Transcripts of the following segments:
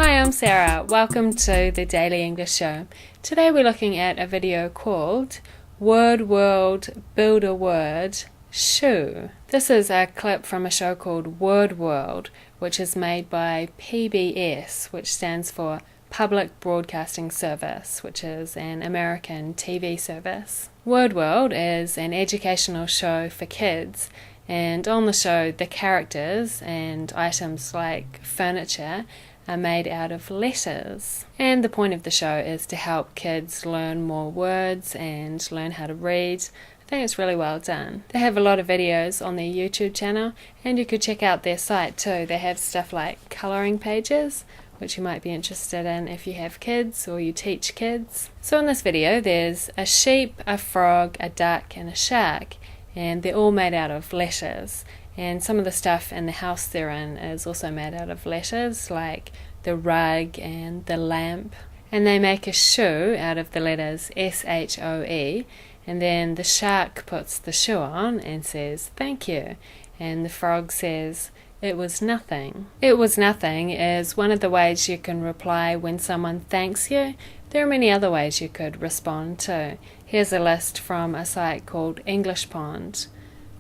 Hi, I'm Sarah. Welcome to the Daily English Show. Today we're looking at a video called WordWorld Build a Word Shoe. This is a clip from a show called WordWorld, which is made by PBS, which stands for Public Broadcasting Service, which is an American TV service. WordWorld is an educational show for kids, and on the show the characters and items like furniture are made out of letters. And the point of the show is to help kids learn more words and learn how to read. I think it's really well done. They have a lot of videos on their YouTube channel, and you could check out their site too. They have stuff like colouring pages, which you might be interested in if you have kids or you teach kids. So in this video there's a sheep, a frog, a duck and a shark, and they're all made out of letters. And some of the stuff in the house they're in is also made out of letters, like the rug and the lamp. And they make a shoe out of the letters S-H-O-E, and then the shark puts the shoe on and says, "Thank you." And the frog says, "It was nothing." "It was nothing" is one of the ways you can reply when someone thanks you. There are many other ways you could respond too. Here's a list from a site called English Pond.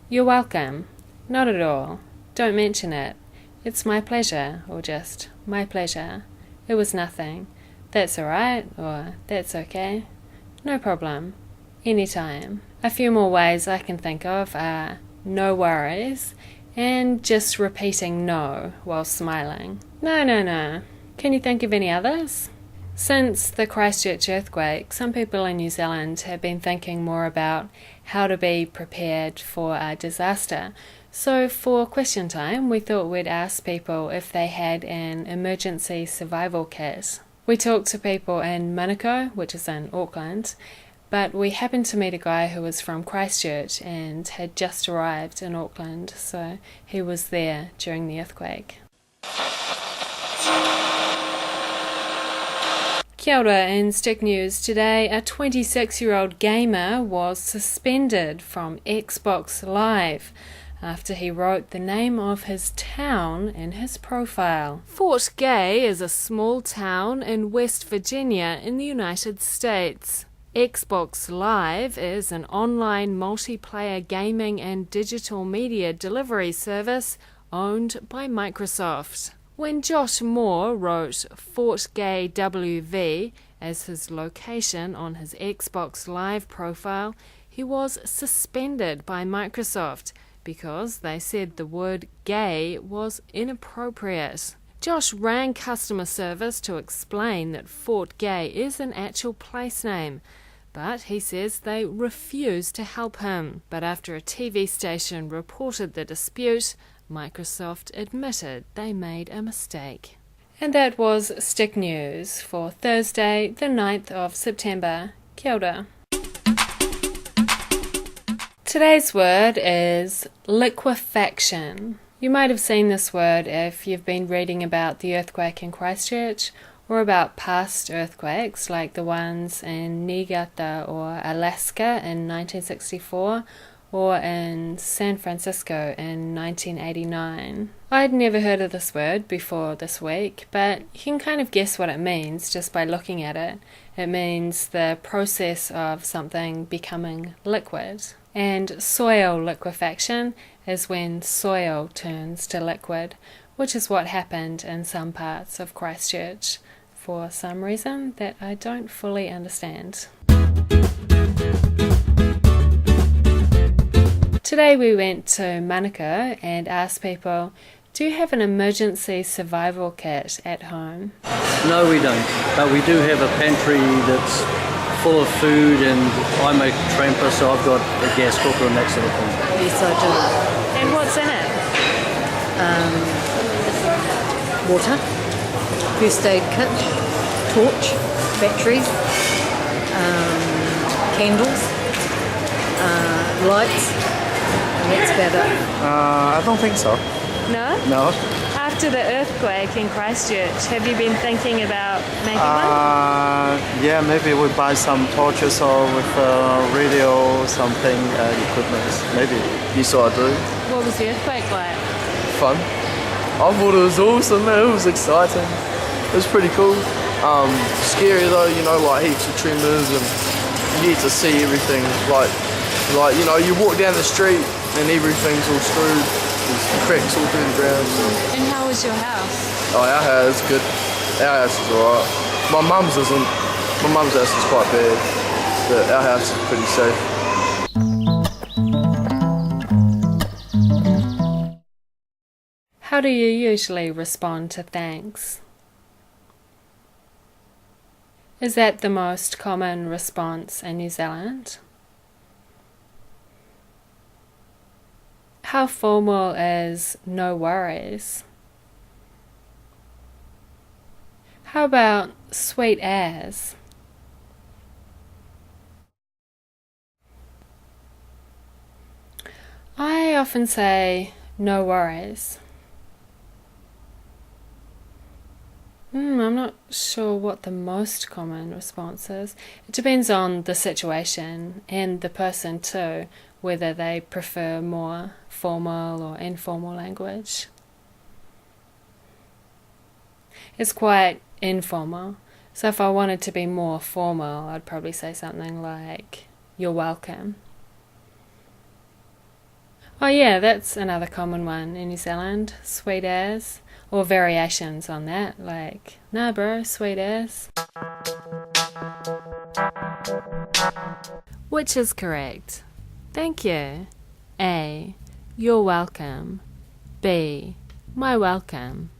"You're welcome." "Not at all." "Don't mention it." "It's my pleasure," or just "my pleasure." "It was nothing." "That's alright," or "that's okay." "No problem." "Anytime." A few more ways I can think of are "no worries" and just repeating "no" while smiling. "No, no, no." Can you think of any others? Since the Christchurch earthquake, some people in New Zealand have been thinking more about how to be prepared for a disaster. So for question time, we thought we'd ask people if they had an emergency survival kit. We talked to people in Manukau, which is in Auckland, but we happened to meet a guy who was from Christchurch and had just arrived in Auckland, so he was there during the earthquake. Kia ora, in Stick News today, a 26-year-old gamer was suspended from Xbox Live after he wrote the name of his town in his profile. Fort Gay is a small town in West Virginia in the United States. Xbox Live is an online multiplayer gaming and digital media delivery service owned by Microsoft. When Josh Moore wrote Fort Gay WV as his location on his Xbox Live profile, he was suspended by Microsoft because they said the word gay was inappropriate. Josh rang customer service to explain that Fort Gay is an actual place name, but he says they refused to help him. But after a TV station reported the dispute, Microsoft admitted they made a mistake. And that was Stick News for Thursday, the 9th of September. Kia ora. Today's word is liquefaction. You might have seen this word if you've been reading about the earthquake in Christchurch or about past earthquakes like the ones in Niigata or Alaska in 1964 or in San Francisco in 1989. I'd never heard of this word before this week, but you can kind of guess what it means just by looking at it. It means the process of something becoming liquid. And soil liquefaction is when soil turns to liquid, which is what happened in some parts of Christchurch for some reason that I don't fully understand. Today we went to Manukau and asked people, do you have an emergency survival kit at home? No, we don't, but we do have a pantry that's full of food, and I'm a tramper, so I've got a gas cooker and that sort of thing. Yes, I do. And what's in it? Water, first aid kit, torch, batteries, candles, lights, and that's about it. I don't think so. No? No. After the earthquake in Christchurch, have you been thinking about making one? Yeah, maybe we buy some torches or with radio, something, equipment. Maybe. Yes, I do. What was the earthquake like? Fun. I thought it was awesome, man. It was exciting. It was pretty cool. Scary though, you know, like heaps of tremors, and you get to see everything. Like you know, you walk down the street and everything's all screwed. There's cracks all through the ground. So. And how was your house? Oh, our house is good. Our house is alright. My mum's isn't. My mum's house is quite bad, but our house is pretty safe. How do you usually respond to thanks? Is that the most common response in New Zealand? How formal is no worries? How about sweet as? I often say no worries. I'm not sure what the most common response is. It depends on the situation and the person too, whether they prefer more formal or informal language. It's quite informal, so if I wanted to be more formal, I'd probably say something like, "You're welcome." Oh yeah, that's another common one in New Zealand, sweet as. Or variations on that, like, "Nah bro, sweet as." Which is correct? Thank you. A. You're welcome. B. My welcome.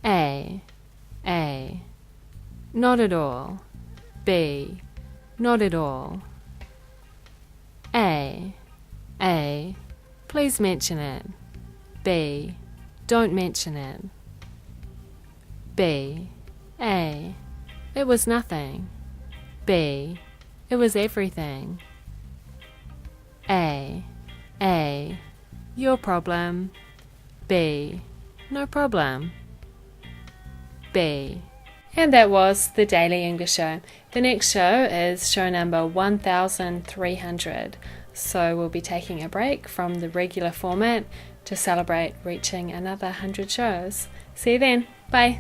A. Not at all. B. Not at all. A. Please mention it. B. Don't mention it. B. A. It was nothing. B. It was everything. A. Your problem. B. No problem. B. And that was the Daily English Show. The next show is show number 1300. So we'll be taking a break from the regular format to celebrate reaching another 100 shows. See you then. Bye.